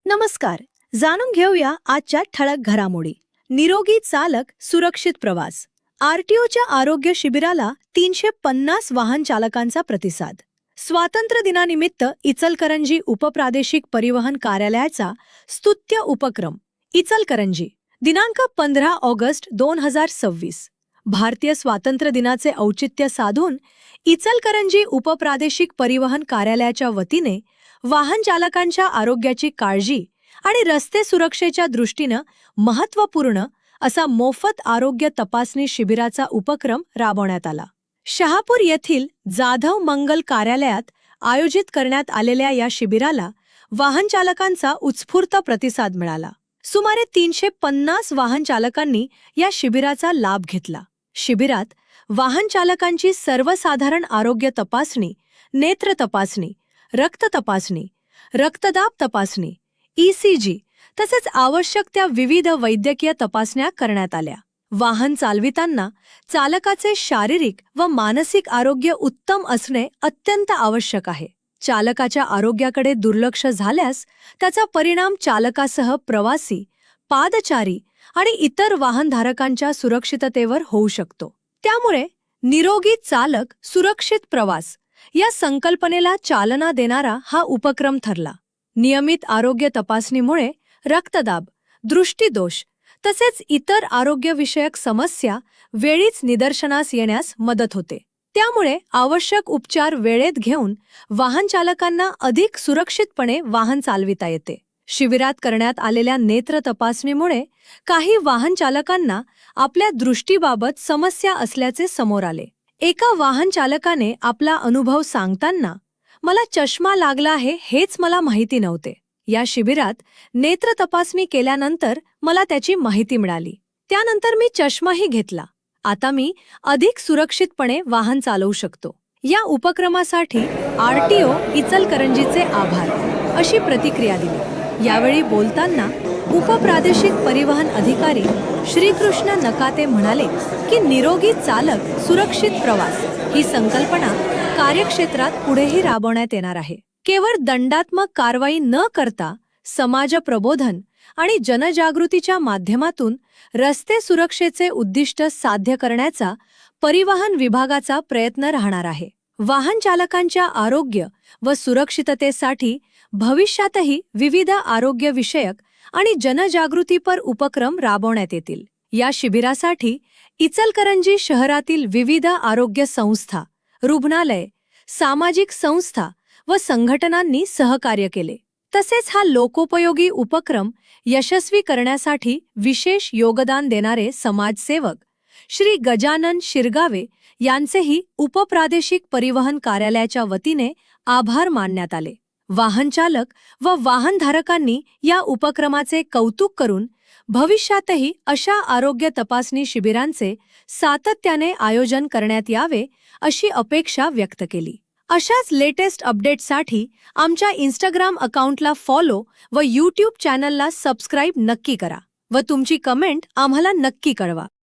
नमस्कार. जाणून घेऊया आजच्या ठळक घडामोडी. निरोगी चालक सुरक्षित प्रवास. आरटीओच्या आरोग्य शिबिराला 350 वाहन चालकांचा प्रतिसाद. स्वातंत्र्य दिनानिमित्त इचलकरंजी उपप्रादेशिक परिवहन कार्यालयाचा स्तुत्य उपक्रम. इचलकरंजी, दिनांक 15 ऑगस्ट 2026. भारतीय स्वातंत्र्य दिनाचे औचित्य साधून इचलकरंजी उपप्रादेशिक परिवहन कार्यालयाच्या वतीने वाहन चालकांच्या आरोग्याची काळजी आणि रस्ते सुरक्षेच्या दृष्टीनं महत्त्वपूर्ण असा मोफत आरोग्य तपासणी शिबिराचा उपक्रम राबवण्यात आला. शहापूर येथील जाधव मंगल कार्यालयात आयोजित करण्यात आलेल्या या शिबिराला वाहन चालकांचा उत्स्फूर्त प्रतिसाद मिळाला. सुमारे 350 वाहन चालकांनी या शिबिराचा लाभ घेतला. शिबिरात वाहन चालकांची सर्वसाधारण आरोग्य तपासणी, नेत्र तपासणी, रक्त तपासणी, रक्तदाब तपासणी, ECG तसेच आवश्यक त्या विविध वैद्यकीय तपासण्या करण्यात आल्या. वाहन चालविताना चालकाचे शारीरिक व मानसिक आरोग्य उत्तम असणे अत्यंत आवश्यक आहे. चालकाच्या आरोग्याकडे दुर्लक्ष झाल्यास त्याचा परिणाम चालकासह प्रवासी, पादचारी आणि इतर वाहनधारकांच्या सुरक्षिततेवर होऊ शकतो. त्यामुळे निरोगी चालक सुरक्षित प्रवास या संकल्पनेला चालना देणारा हा उपक्रम ठरला. नियमित आरोग्य तपासणीमुळे रक्तदाब, दृष्टिदोष तसेच इतर आरोग्यविषयक समस्या वेळीच निदर्शनास येण्यास मदत होते. त्यामुळे आवश्यक उपचार वेळेत घेऊन वाहन चालकांना अधिक सुरक्षितपणे वाहन चालविता येते. शिबिरात करण्यात आलेल्या नेत्र तपासणीमुळे काही वाहन चालकांना आपल्या दृष्टीबाबत समस्या असल्याचे समोर आले. एका वाहन चालकाने आपला अनुभव सांगताना, मला चष्मा लागला आहे हेच मला माहिती नव्हते. या शिबिरात नेत्र तपासणी केल्यानंतर मला त्याची माहिती मिळाली. त्यानंतर मी चष्माही घेतला. आता मी अधिक सुरक्षितपणे वाहन चालवू शकतो. या उपक्रमासाठी आरटीओ इचलकरंजीचे आभार, अशी प्रतिक्रिया दिली. यावेळी बोलताना उपप्रादेशिक परिवहन अधिकारी श्रीकृष्ण नकाते म्हणाले की निरोगी चालक सुरक्षित प्रवास ही संकल्पना कार्यक्षेत्रात पुढेही राबवण्यात येणार आहे. केवळ दंडात्मक कारवाई न करता समाज प्रबोधन आणि जनजागृतीच्या माध्यमातून रस्ते सुरक्षेचे उद्दिष्ट साध्य करण्याचा परिवहन विभागाचा प्रयत्न राहणार आहे. वाहन चालकांच्या आरोग्य व सुरक्षिततेसाठी भविष्यातही विविध आरोग्यविषयक आणि जनजागृतीपर उपक्रम राबवण्यात येतील. या शिबिरासाठी इचलकरंजी शहरातील विविध आरोग्य संस्था, रुग्णालय, सामाजिक संस्था व संघटनांनी सहकार्य केले. तसेच हा लोकोपयोगी उपक्रम यशस्वी करण्यासाठी विशेष योगदान देणारे समाजसेवक श्री गजानन शिरगावे यांचेही उपप्रादेशिक परिवहन कार्यालयाच्या वतीने आभार मानण्यात आले. वाहन चालक व वाहनधारकांनी या उपक्रमाचे कौतुक करून भविष्यातही अशा आरोग्य तपासणी शिबिरांचे सातत्याने आयोजन करण्यात यावे अशी अपेक्षा व्यक्त केली. अशाच लेटेस्ट अपडेट्ससाठी आमच्या इंस्टाग्राम अकाउंटला फॉलो व YouTube चॅनलला सबस्क्राईब नक्की करा व तुमची कमेंट आम्हाला नक्की कळवा.